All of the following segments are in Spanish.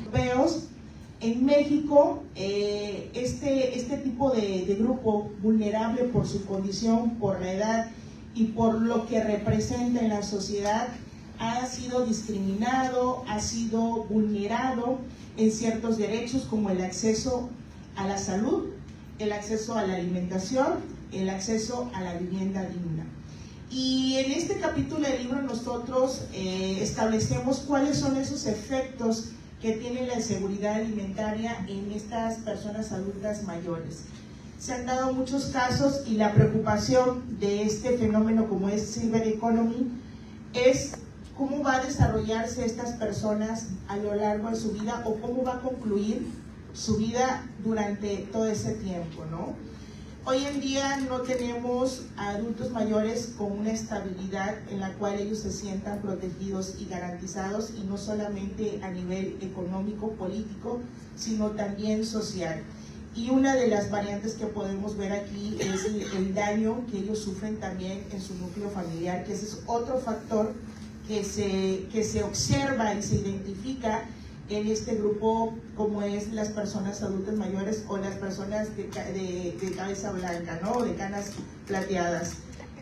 europeos. En México, este tipo de grupo vulnerable por su condición, por la edad y por lo que representa en la sociedad, ha sido discriminado, ha sido vulnerado en ciertos derechos como el acceso a la salud, el acceso a la alimentación, el acceso a la vivienda digna. Y en este capítulo del libro nosotros establecemos cuáles son esos efectos que tiene la inseguridad alimentaria en estas personas adultas mayores. Se han dado muchos casos y la preocupación de este fenómeno como es Silver Economy es cómo va a desarrollarse estas personas a lo largo de su vida o cómo va a concluir su vida durante todo ese tiempo, ¿no? Hoy en día no tenemos a adultos mayores con una estabilidad en la cual ellos se sientan protegidos y garantizados, y no solamente a nivel económico, político, sino también social. Y una de las variantes que podemos ver aquí es el daño que ellos sufren también en su núcleo familiar, que ese es otro factor que se observa y se identifica en este grupo, como es las personas adultas mayores o las personas de cabeza blanca, ¿no? De canas plateadas.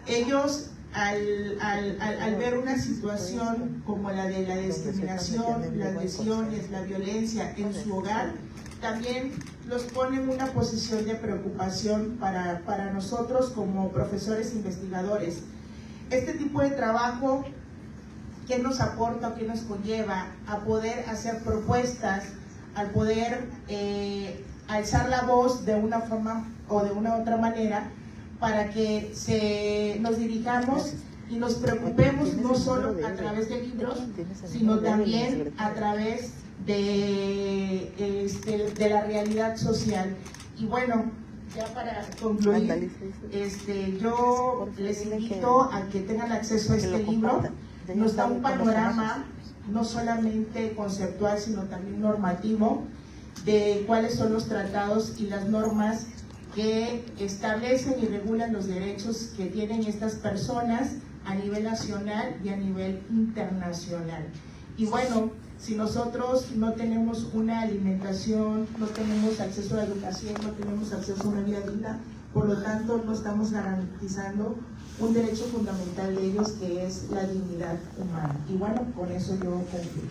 Ellos, al ver una situación como la de la discriminación, las lesiones, la violencia en su hogar, también los pone en una posición de preocupación para nosotros como profesores investigadores. Este tipo de trabajo, ¿qué nos aporta o qué nos conlleva a poder hacer propuestas, al poder alzar la voz de una forma o de una otra manera para que nos dirijamos y nos preocupemos no solo a través de libros, sino también a través de la realidad social? Y bueno, ya para concluir, yo les invito a que tengan acceso a este libro. Nos da un panorama no solamente conceptual, sino también normativo de cuáles son los tratados y las normas que establecen y regulan los derechos que tienen estas personas a nivel nacional y a nivel internacional. Y bueno, si nosotros no tenemos una alimentación, no tenemos acceso a la educación, no tenemos acceso a una vida digna, por lo tanto no estamos garantizando un derecho fundamental de ellos, que es la dignidad humana. Y bueno, con eso yo concluyo.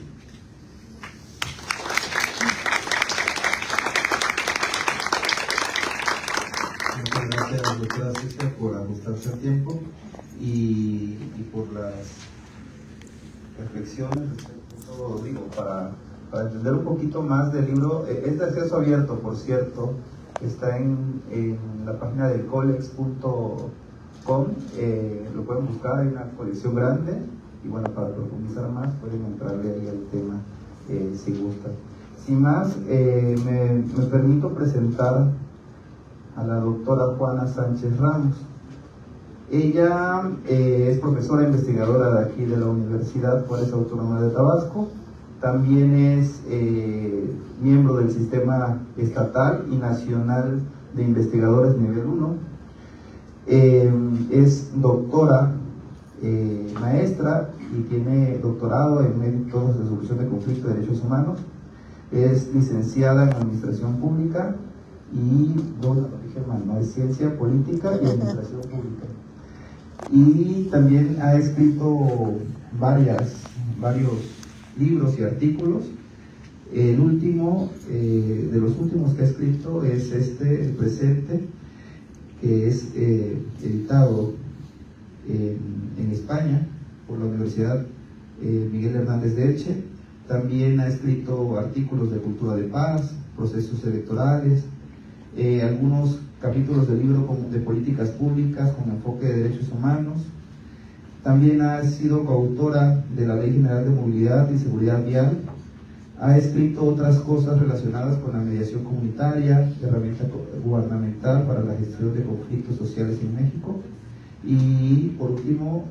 Muchas gracias, doctora Cecia, por ajustarse al tiempo y por las reflexiones respecto, digo, para entender un poquito más del libro. Es de acceso abierto, por cierto, está en la página del colex.com, lo pueden buscar, hay una colección grande, y bueno, para profundizar más pueden entrarle ahí al tema si gustan. Sin más, me permito presentar a la doctora Juana Sánchez Ramos. Ella es profesora investigadora de aquí de la Universidad Juárez Autónoma de Tabasco. También es miembro del Sistema Estatal y Nacional de Investigadores Nivel 1. Es doctora, maestra, y tiene doctorado en métodos de solución de conflictos de derechos humanos. Es licenciada en Administración Pública y es Ciencia Política y Administración Pública. Y también ha escrito varios libros y artículos. El último, de los últimos que ha escrito, es el presente, que es editado en España por la Universidad Miguel Hernández de Elche. También ha escrito artículos de cultura de paz, procesos electorales, algunos capítulos del libro de políticas públicas con enfoque de derechos humanos. También ha sido coautora de la Ley General de Movilidad y Seguridad Vial. Ha escrito otras cosas relacionadas con la mediación comunitaria, herramienta gubernamental para la gestión de conflictos sociales en México. Y por último,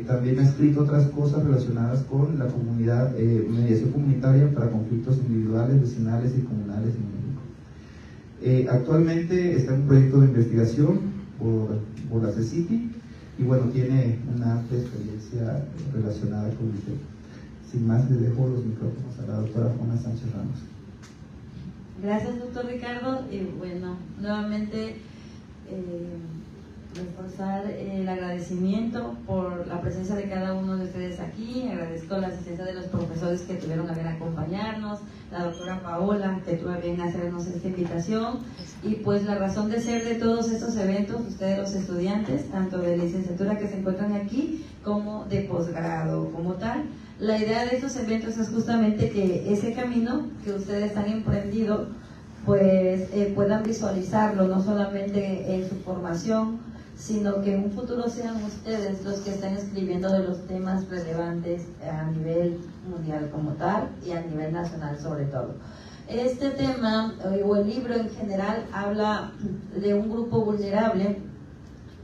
también ha escrito otras cosas relacionadas con la mediación comunitaria para conflictos individuales, vecinales y comunales en México. Actualmente está en un proyecto de investigación por la CECITI, y bueno, tiene una amplia experiencia relacionada con el tema. Sin más, le dejo los micrófonos a la doctora Juana Sánchez Ramos. Gracias, doctor Ricardo. Y bueno, nuevamente reforzar el agradecimiento por la presencia de cada uno de ustedes aquí. Agradezco la asistencia de los profesores que tuvieron a bien acompañarnos, la doctora Paola, que tuvo a bien hacernos esta invitación, y pues la razón de ser de todos estos eventos, ustedes los estudiantes, tanto de licenciatura que se encuentran aquí, como de posgrado como tal. La idea de estos eventos es justamente que ese camino que ustedes han emprendido, pues puedan visualizarlo, no solamente en su formación, sino que en un futuro sean ustedes los que estén escribiendo de los temas relevantes a nivel mundial como tal y a nivel nacional sobre todo. Este tema, o el libro en general, habla de un grupo vulnerable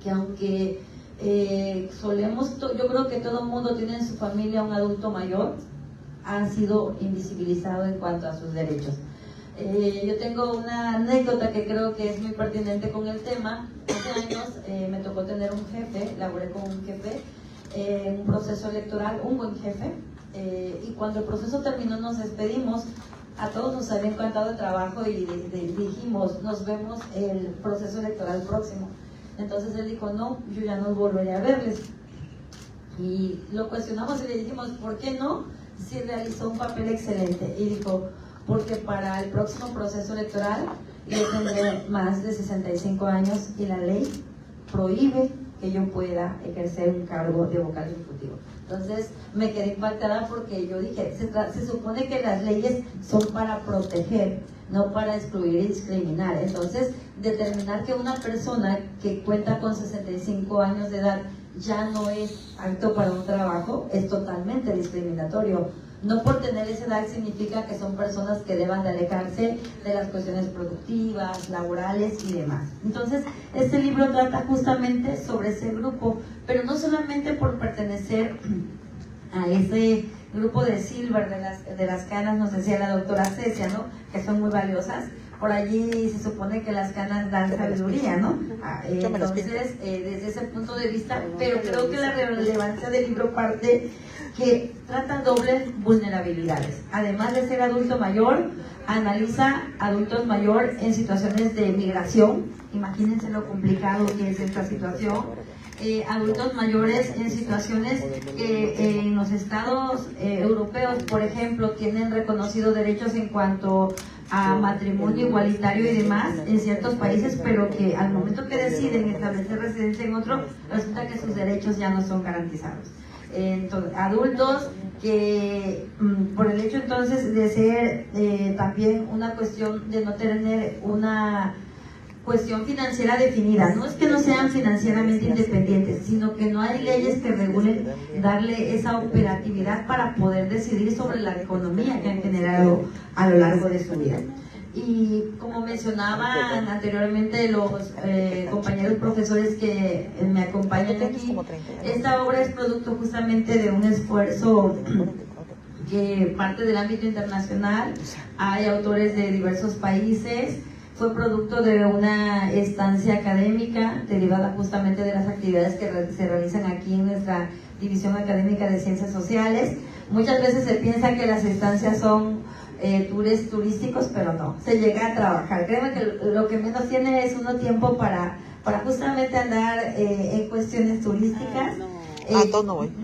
que, aunque yo creo que todo el mundo tiene en su familia un adulto mayor, ha sido invisibilizado en cuanto a sus derechos. Yo tengo una anécdota que creo que es muy pertinente con el tema. Hace años me tocó tener un jefe, laboré con un jefe en un proceso electoral, un buen jefe, y cuando el proceso terminó nos despedimos. A todos nos había encantado el trabajo y dijimos, nos vemos el proceso electoral próximo. Entonces él dijo, no, yo ya no volveré a verles. Y lo cuestionamos y le dijimos, ¿por qué no? Si realizó un papel excelente. Y dijo, porque para el próximo proceso electoral yo tendré más de 65 años y la ley prohíbe que yo pueda ejercer un cargo de vocal ejecutivo. Entonces me quedé impactada porque yo dije, se supone que las leyes son para proteger, no para excluir y discriminar. Entonces, determinar que una persona que cuenta con 65 años de edad ya no es apto para un trabajo es totalmente discriminatorio. No por tener esa edad significa que son personas que deban de alejarse de las cuestiones productivas, laborales y demás. Entonces, este libro trata justamente sobre ese grupo, pero no solamente por pertenecer a ese grupo de silver de las canas, nos decía la doctora Cecia, ¿no? Que son muy valiosas. Por allí se supone que las canas dan sabiduría, ¿no? Entonces, desde ese punto de vista, pero creo que la relevancia del libro parte que trata dobles vulnerabilidades. Además de ser adulto mayor, analiza adultos mayor en situaciones de migración. Imagínense lo complicado que es esta situación. Adultos mayores en situaciones que en los estados europeos, por ejemplo, tienen reconocidos derechos en cuanto a matrimonio igualitario y demás en ciertos países, pero que al momento que deciden establecer residencia en otro, resulta que sus derechos ya no son garantizados. Entonces, adultos que por el hecho entonces de ser también una cuestión de no tener una cuestión financiera definida, no es que no sean financieramente independientes, sino que no hay leyes que regulen darle esa operatividad para poder decidir sobre la economía que han generado a lo largo de su vida. Y como mencionaban anteriormente los compañeros profesores que me acompañan aquí, esta obra es producto justamente de un esfuerzo que parte del ámbito internacional. Hay autores de diversos países. Fue producto de una estancia académica derivada justamente de las actividades que se realizan aquí en nuestra División Académica de Ciencias Sociales. Muchas veces se piensa que las estancias son tours turísticos, pero no, se llega a trabajar. Créeme que lo que menos tiene es uno tiempo para justamente andar en cuestiones turísticas.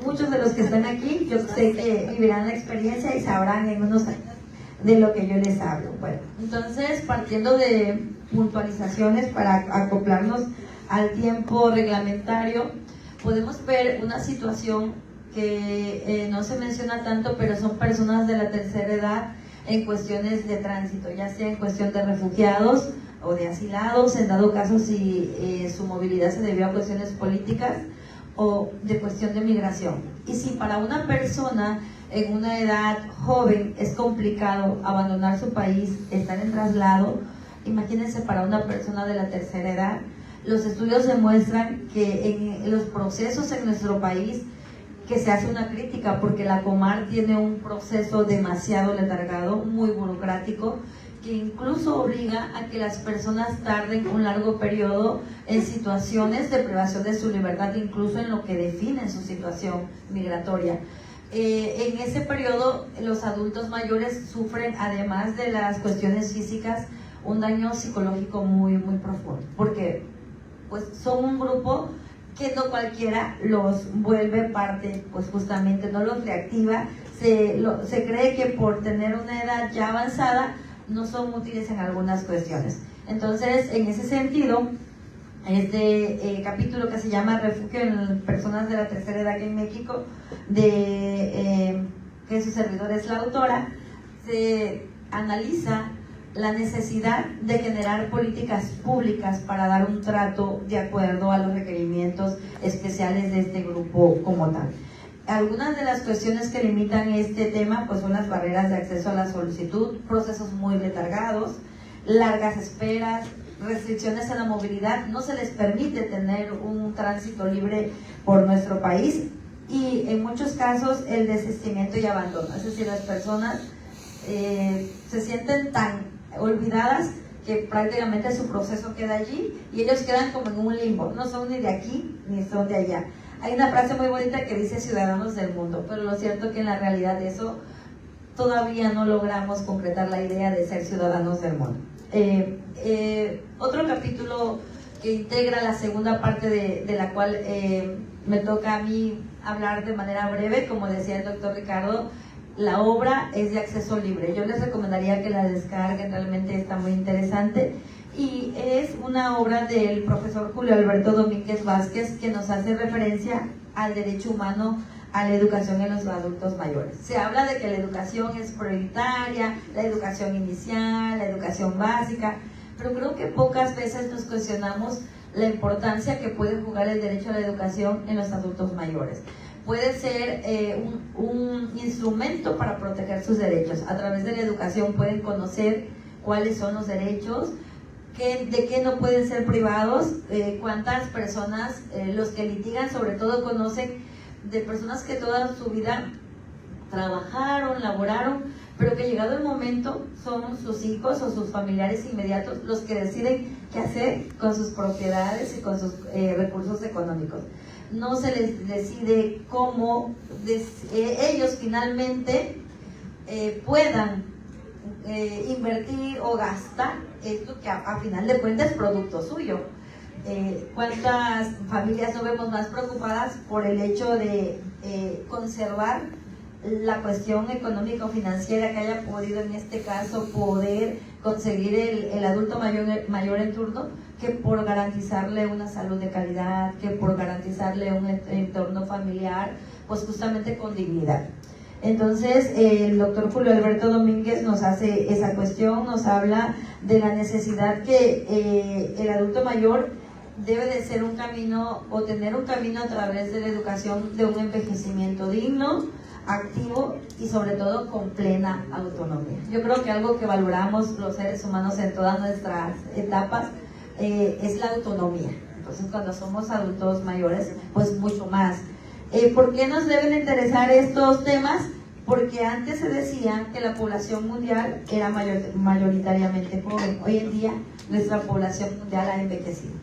Muchos de los que están aquí, yo sé que vivirán la experiencia y sabrán en unos años de lo que yo les hablo. Bueno, entonces, partiendo de puntualizaciones para acoplarnos al tiempo reglamentario, podemos ver una situación que no se menciona tanto, pero son personas de la tercera edad en cuestiones de tránsito, ya sea en cuestión de refugiados o de asilados, en dado caso si su movilidad se debió a cuestiones políticas o de cuestión de migración. Y si para una persona en una edad joven es complicado abandonar su país, estar en traslado, imagínense para una persona de la tercera edad. Los estudios demuestran que en los procesos en nuestro país, que se hace una crítica porque la Comar tiene un proceso demasiado letargado, muy burocrático, que incluso obliga a que las personas tarden un largo periodo en situaciones de privación de su libertad, incluso en lo que define su situación migratoria. En ese periodo los adultos mayores sufren, además de las cuestiones físicas, un daño psicológico muy profundo, porque pues son un grupo que no cualquiera los vuelve parte, pues justamente no los reactiva. Se cree que por tener una edad ya avanzada no son útiles en algunas cuestiones. Entonces, en ese sentido, este capítulo que se llama Refugio en Personas de la Tercera Edad en México, que su servidor es la autora, se analiza la necesidad de generar políticas públicas para dar un trato de acuerdo a los requerimientos especiales de este grupo como tal. Algunas de las cuestiones que limitan este tema pues son las barreras de acceso a la solicitud, procesos muy letargados, largas esperas, restricciones en la movilidad, no se les permite tener un tránsito libre por nuestro país, y en muchos casos el desistimiento y abandono, es decir, las personas se sienten tan olvidadas que prácticamente su proceso queda allí y ellos quedan como en un limbo, no son ni de aquí ni son de allá. Hay una frase muy bonita que dice ciudadanos del mundo, pero lo cierto es que en la realidad de eso todavía no logramos concretar la idea de ser ciudadanos del mundo. Otro capítulo que integra la segunda parte de la cual me toca a mí hablar de manera breve, como decía el doctor Ricardo, la obra es de acceso libre. Yo les recomendaría que la descarguen, realmente está muy interesante. Y es una obra del profesor Julio Alberto Domínguez Vázquez que nos hace referencia al derecho humano a la educación en los adultos mayores. Se habla de que la educación es prioritaria, la educación inicial, la educación básica, pero creo que pocas veces nos cuestionamos la importancia que puede jugar el derecho a la educación en los adultos mayores. Puede ser un instrumento para proteger sus derechos. A través de la educación pueden conocer cuáles son los derechos, de qué no pueden ser privados, cuántas personas, los que litigan sobre todo conocen de personas que toda su vida trabajaron, laboraron, pero que llegado el momento son sus hijos o sus familiares inmediatos los que deciden qué hacer con sus propiedades y con sus recursos económicos. No se les decide cómo ellos finalmente puedan invertir o gastar esto que a final de cuentas es producto suyo. ¿Cuántas familias no vemos más preocupadas por el hecho de conservar la cuestión económica o financiera que haya podido en este caso poder conseguir el adulto mayor en turno, que por garantizarle una salud de calidad, que por garantizarle un entorno familiar pues justamente con dignidad? Entonces el doctor Julio Alberto Domínguez nos hace esa cuestión, nos habla de la necesidad que el adulto mayor debe de ser un camino o tener un camino a través de la educación de un envejecimiento digno, activo y sobre todo con plena autonomía. Yo creo que algo que valoramos los seres humanos en todas nuestras etapas es la autonomía. Entonces cuando somos adultos mayores pues mucho más. ¿Por qué nos deben interesar estos temas? Porque antes se decía que la población mundial era mayoritariamente joven. Hoy en día nuestra población mundial ha envejecido.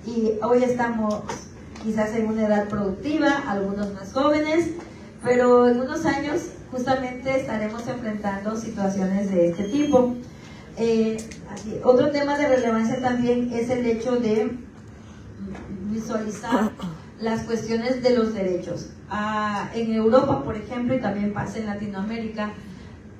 Y hoy estamos quizás en una edad productiva, algunos más jóvenes, pero en unos años justamente estaremos enfrentando situaciones de este tipo. Otro tema de relevancia también es el hecho de visualizar las cuestiones de los derechos. En Europa, por ejemplo, y también pasa en Latinoamérica,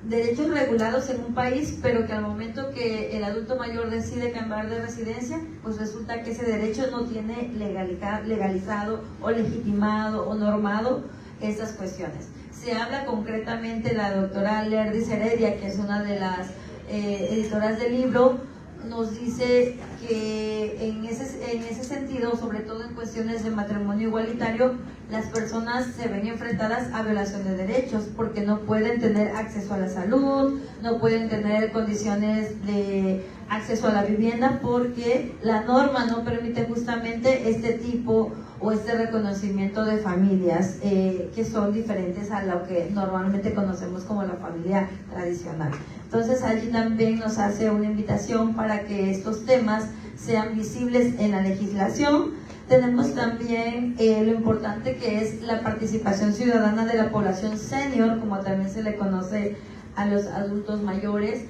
derechos regulados en un país, pero que al momento que el adulto mayor decide cambiar de residencia, pues resulta que ese derecho no tiene legalizado o legitimado o normado estas cuestiones. Se habla concretamente, la doctora Lerdis Heredia, que es una de las editoras del libro, nos dice que en ese sentido, sobre todo en cuestiones de matrimonio igualitario, las personas se ven enfrentadas a violación de derechos porque no pueden tener acceso a la salud, no pueden tener condiciones de acceso a la vivienda porque la norma no permite justamente este tipo o este reconocimiento de familias que son diferentes a lo que normalmente conocemos como la familia tradicional. Entonces allí también nos hace una invitación para que estos temas sean visibles en la legislación. tenemos también lo importante que es la participación ciudadana de la población senior, como también se le conoce a los adultos mayores.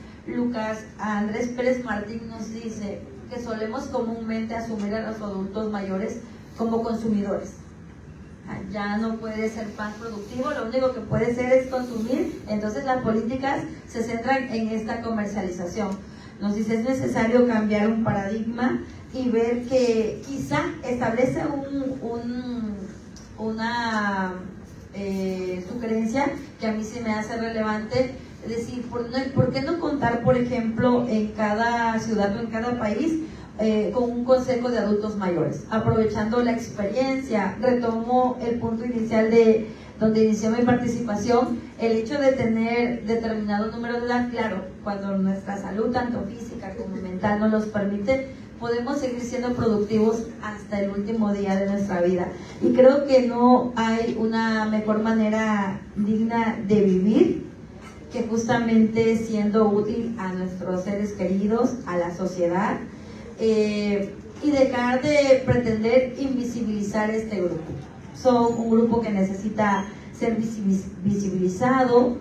Andrés Pérez Martín nos dice que solemos comúnmente asumir a los adultos mayores como consumidores. Ya no puede ser más productivo, lo único que puede ser es consumir. Entonces las políticas se centran en esta comercialización. Nos dice, es necesario cambiar un paradigma y ver que quizá establece una sugerencia que a mí sí me hace relevante, es decir, ¿por qué no contar, por ejemplo, en cada ciudad o en cada país con un consejo de adultos mayores? Aprovechando la experiencia, retomo el punto inicial de donde inició mi participación, el hecho de tener determinado número de edad, claro, cuando nuestra salud, tanto física como mental, nos los permite, podemos seguir siendo productivos hasta el último día de nuestra vida. Y creo que no hay una mejor manera digna de vivir que justamente siendo útil a nuestros seres queridos, a la sociedad, y dejar de pretender invisibilizar este grupo. Son un grupo que necesita ser visibilizado,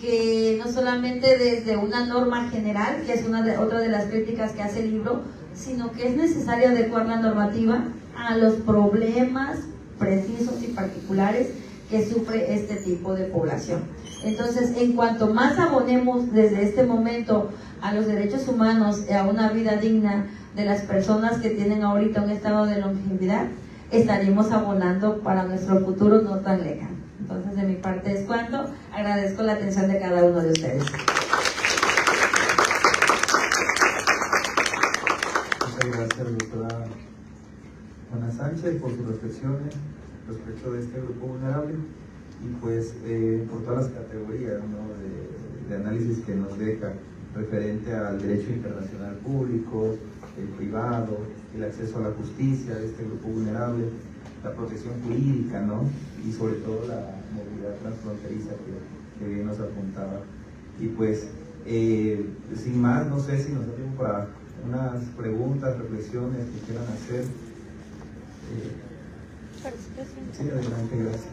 que no solamente desde una norma general, que es otra de las críticas que hace el libro, sino que es necesario adecuar la normativa a los problemas precisos y particulares que sufre este tipo de población. Entonces, en cuanto más abonemos desde este momento a los derechos humanos y a una vida digna de las personas que tienen ahorita un estado de longevidad, estaremos abonando para nuestro futuro no tan lejano. Entonces, de mi parte es cuanto. Agradezco la atención de cada uno de ustedes. Muchas gracias, doctora Juana Sánchez, por sus reflexiones respecto de este grupo vulnerable y pues por todas las categorías, ¿no?, de análisis que nos deja referente al derecho internacional público, el privado, el acceso a la justicia de este grupo vulnerable, la protección jurídica, ¿no?, y sobre todo la movilidad transfronteriza que bien nos apuntaba. Y pues, sin más, no sé si nos da tiempo para unas preguntas, reflexiones que quieran hacer. Sí, adelante, gracias.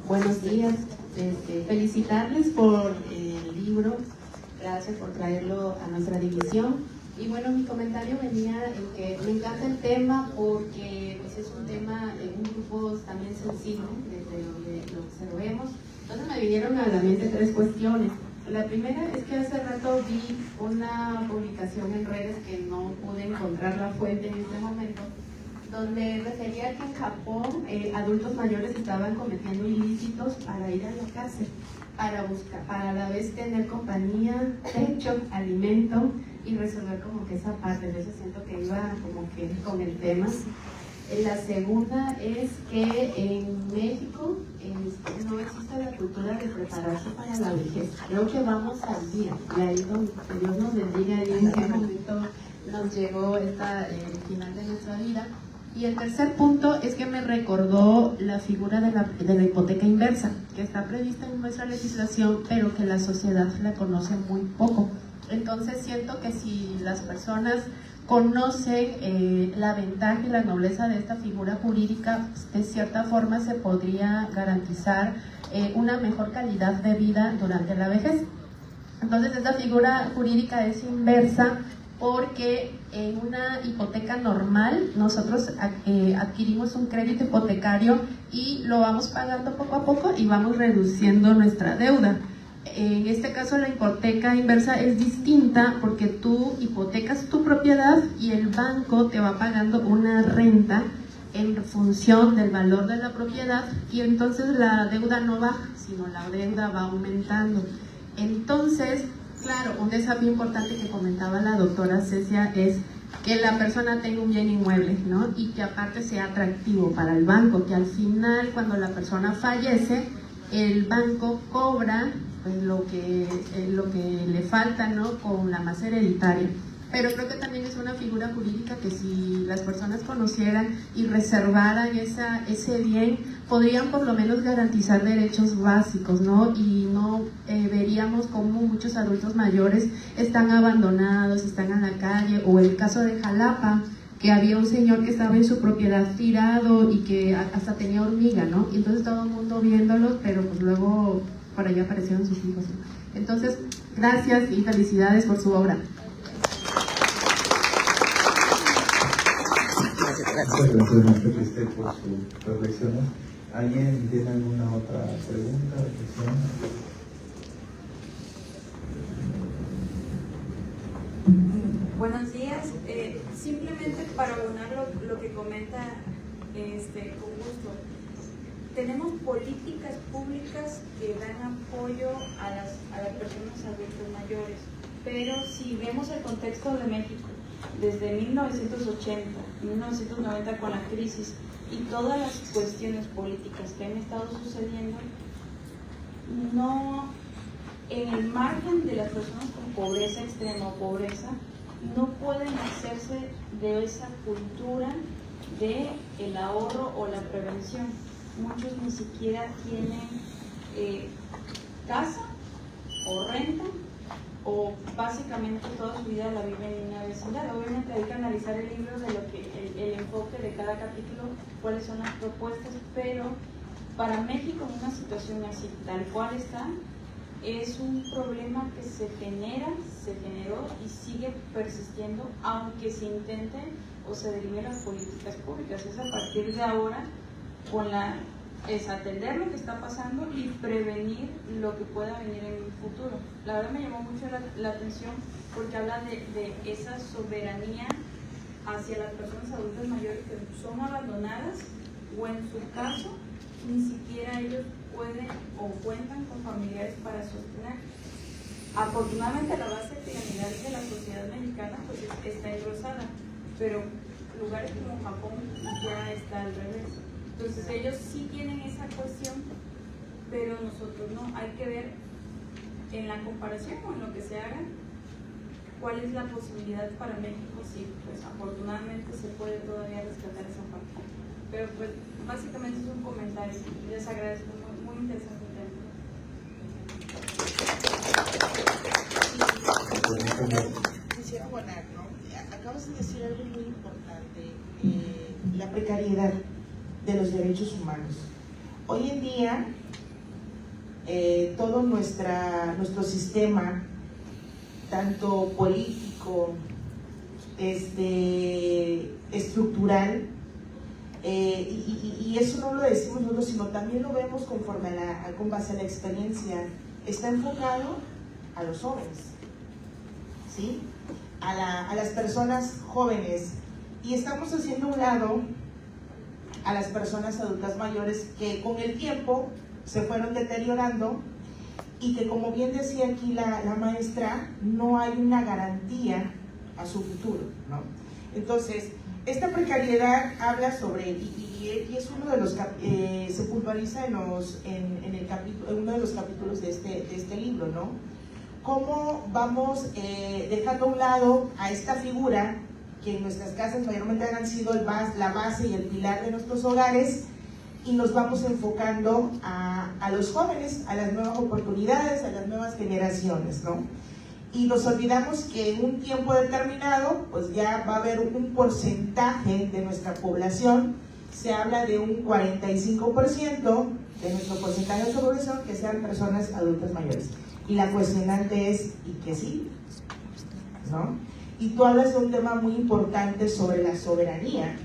Buenos días, felicitarles por el libro, gracias por traerlo a nuestra división. Y bueno, mi comentario venía en que me encanta el tema porque pues, es un tema en un grupo también sensible, desde lo que observemos. Entonces me vinieron a la mente tres cuestiones. La primera es que hace rato vi una publicación en redes que no pude encontrar la fuente en este momento, donde refería que en Japón adultos mayores estaban cometiendo ilícitos para ir a la cárcel, para a la vez tener compañía, techo, alimento y resolver como que esa parte. De eso siento que iba como que con el tema. La segunda es que en México no existe la cultura de prepararse para la vejez. Creo que vamos al día, y ahí donde Dios nos bendiga y en qué momento nos llegó el final de nuestra vida. Y el tercer punto es que me recordó la figura de la hipoteca inversa, que está prevista en nuestra legislación, pero que la sociedad la conoce muy poco. Entonces siento que si las personas conocen la ventaja y la nobleza de esta figura jurídica, de cierta forma se podría garantizar una mejor calidad de vida durante la vejez. Entonces esta figura jurídica es inversa porque en una hipoteca normal nosotros adquirimos un crédito hipotecario y lo vamos pagando poco a poco y vamos reduciendo nuestra deuda. En este caso la hipoteca inversa es distinta porque tú hipotecas tu propiedad y el banco te va pagando una renta en función del valor de la propiedad y entonces la deuda no baja, sino la deuda va aumentando. Entonces, claro, un desafío importante que comentaba la doctora Cecia es que la persona tenga un bien inmueble, ¿no? Y que aparte sea atractivo para el banco, que al final cuando la persona fallece, el banco cobra pues, lo que le falta, ¿no?, con la masa hereditaria. pero creo que también es una figura jurídica que si las personas conocieran y reservaran ese bien, podrían por lo menos garantizar derechos básicos, ¿no? Y no veríamos cómo muchos adultos mayores están abandonados, están en la calle, o el caso de Jalapa, que había un señor que estaba en su propiedad tirado y que hasta tenía hormiga, ¿no? Y entonces todo el mundo viéndolos, pero pues luego por allá aparecieron sus hijos, ¿no? Entonces, gracias y felicidades por su obra. Muchas gracias, maestro Cristel, por sus reflexiones. ¿Alguien tiene alguna otra pregunta, reflexión? Buenos días. Simplemente para abonar lo que comenta con gusto. Tenemos políticas públicas que dan apoyo a las personas adultas mayores, pero si vemos el contexto de México, desde 1980, 1990 con la crisis y todas las cuestiones políticas que han estado sucediendo, no, en el margen de las personas con pobreza extrema o pobreza, no pueden hacerse de esa cultura de el ahorro o la prevención. Muchos ni siquiera tienen casa o renta, o básicamente toda su vida la viven en una vecindad. Obviamente hay que analizar el libro de lo que el enfoque de cada capítulo, cuáles son las propuestas, pero para México en una situación así, tal cual está, es un problema que se generó y sigue persistiendo, aunque se intente o se deriven las políticas públicas. Es a partir de ahora es atender lo que está pasando y prevenir lo que pueda venir en el futuro. La verdad me llamó mucho la atención porque habla de esa soberanía hacia las personas adultas mayores que son abandonadas, o en su caso ni siquiera ellos pueden o cuentan con familiares para sostener. Afortunadamente la base piramidal de la sociedad mexicana pues está engrosada, pero lugares como Japón ya está al revés. Entonces ellos sí tienen esa cuestión, pero nosotros no. Hay que ver en la comparación con lo que se haga, cuál es la posibilidad para México. Sí, pues afortunadamente se puede todavía rescatar esa parte. Pero pues básicamente es un comentario. Les agradezco, muy interesante el tema. Quisiera abonar, ¿no? Acabas de decir algo muy importante, la precariedad de los derechos humanos. Hoy en día, todo nuestro sistema, tanto político, estructural, y eso no lo decimos nosotros, sino también lo vemos conforme con base a la experiencia, está enfocado a los jóvenes, ¿sí? A las personas jóvenes, y estamos haciendo a un lado a las personas adultas mayores que con el tiempo se fueron deteriorando y que, como bien decía aquí la maestra, no hay una garantía a su futuro, ¿no? Entonces, esta precariedad habla sobre, y es uno de los, se puntualiza en uno de los capítulos de este libro, ¿no? Cómo vamos dejando a un lado a esta figura que en nuestras casas mayormente han sido la base y el pilar de nuestros hogares, y nos vamos enfocando a los jóvenes, a las nuevas oportunidades, a las nuevas generaciones, ¿no? Y nos olvidamos que en un tiempo determinado, pues ya va a haber un porcentaje de nuestra población, se habla de un 45% de nuestro porcentaje de población que sean personas adultas mayores. Y la cuestionante es, ¿y qué sí? ¿No? Y tú hablas de un tema muy importante sobre la soberanía.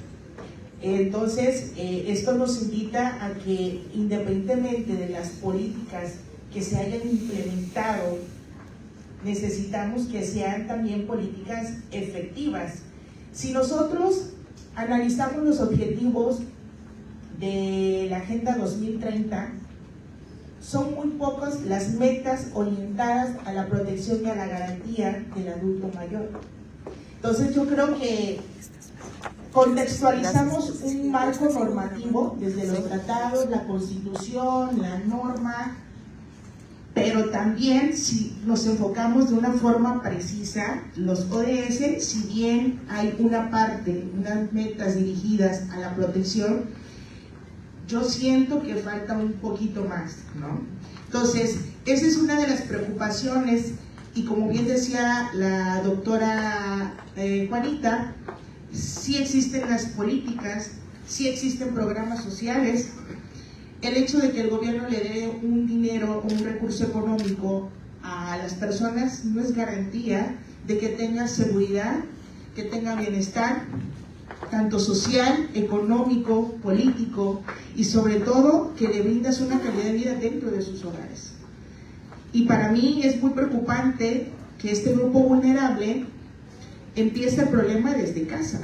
Entonces, esto nos invita a que, independientemente de las políticas que se hayan implementado, necesitamos que sean también políticas efectivas. Si nosotros analizamos los objetivos de la Agenda 2030, son muy pocas las metas orientadas a la protección y a la garantía del adulto mayor. Entonces yo creo que contextualizamos un marco normativo desde los tratados, la Constitución, la norma, pero también si nos enfocamos de una forma precisa, los ODS, si bien hay una parte, unas metas dirigidas a la protección, yo siento que falta un poquito más, ¿no? Entonces, esa es una de las preocupaciones, y como bien decía la doctora Juanita, sí existen las políticas, sí existen programas sociales. El hecho de que el gobierno le dé un dinero o un recurso económico a las personas no es garantía de que tenga seguridad, que tenga bienestar, tanto social, económico, político, y sobre todo que le brindas una calidad de vida dentro de sus hogares. Y para mí es muy preocupante que este grupo vulnerable empiece el problema desde casa.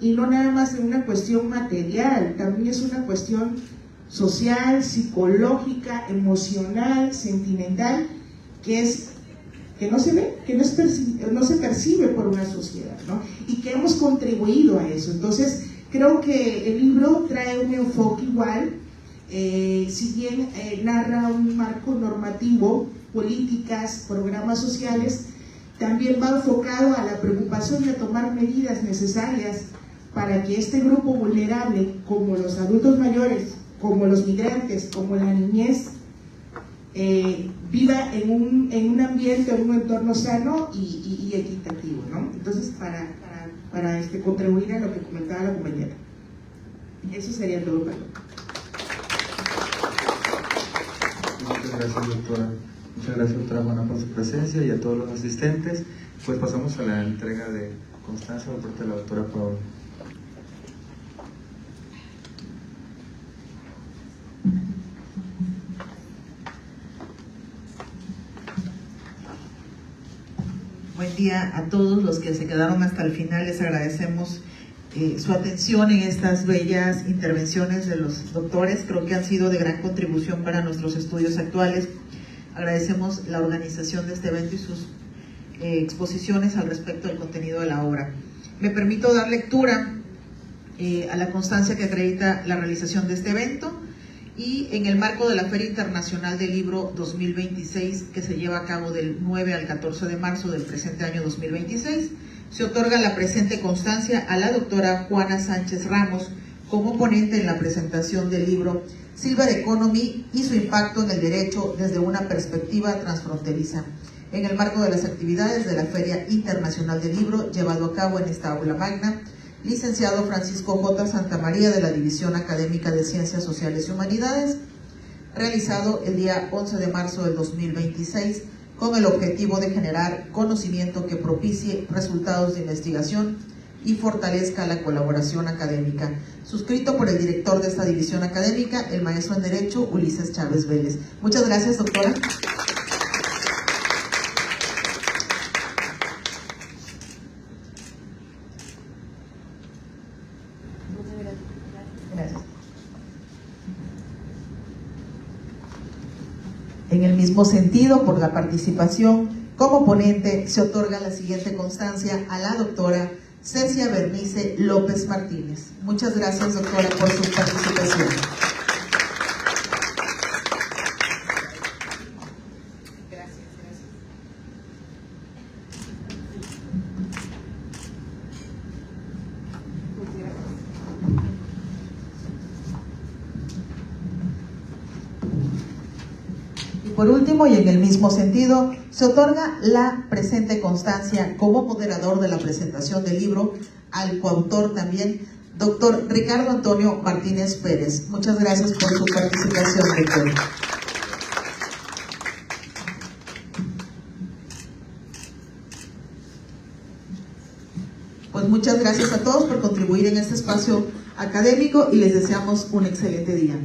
Y no nada más en una cuestión material, también es una cuestión social, psicológica, emocional, sentimental, que no se ve, que no se percibe por una sociedad, ¿no? Y que hemos contribuido a eso. Entonces, creo que el libro trae un enfoque igual, si bien narra un marco normativo, políticas, programas sociales, también va enfocado a la preocupación y a tomar medidas necesarias para que este grupo vulnerable, como los adultos mayores, como los migrantes, como la niñez, viva en un ambiente, en un entorno sano y equitativo, ¿no? Entonces, para contribuir a lo que comentaba la compañera. Eso sería todo para mí. Muchas gracias, doctora. Muchas gracias, doctora Juana, por su presencia y a todos los asistentes. Pues pasamos a la entrega de constancia por parte de la doctora Paola. Buen día a todos los que se quedaron hasta el final. Les agradecemos su atención en estas bellas intervenciones de los doctores. Creo que han sido de gran contribución para nuestros estudios actuales. Agradecemos la organización de este evento y sus exposiciones al respecto del contenido de la obra. Me permito dar lectura a la constancia que acredita la realización de este evento, y en el marco de la Feria Internacional del Libro 2026, que se lleva a cabo del 9 al 14 de marzo del presente año 2026, se otorga la presente constancia a la doctora Juana Sánchez Ramos como ponente en la presentación del libro Silver Economy y su impacto en el derecho desde una perspectiva transfronteriza, en el marco de las actividades de la Feria Internacional del Libro llevado a cabo en esta aula magna. Licenciado Francisco J. Santamaría, de la División Académica de Ciencias Sociales y Humanidades, realizado el día 11 de marzo del 2026, con el objetivo de generar conocimiento que propicie resultados de investigación y fortalezca la colaboración académica. Suscrito por el director de esta división académica, el maestro en Derecho, Ulises Chávez Vélez. Muchas gracias, doctora. Gracias. En el mismo sentido, por la participación como ponente, se otorga la siguiente constancia a la doctora Cecia Bernice López Martínez. Muchas gracias, doctora, por su participación. Por último, y en el mismo sentido, se otorga la presente constancia como moderador de la presentación del libro al coautor también, doctor Ricardo Antonio Martínez Pérez. Muchas gracias por su participación, doctor. Pues muchas gracias a todos por contribuir en este espacio académico y les deseamos un excelente día.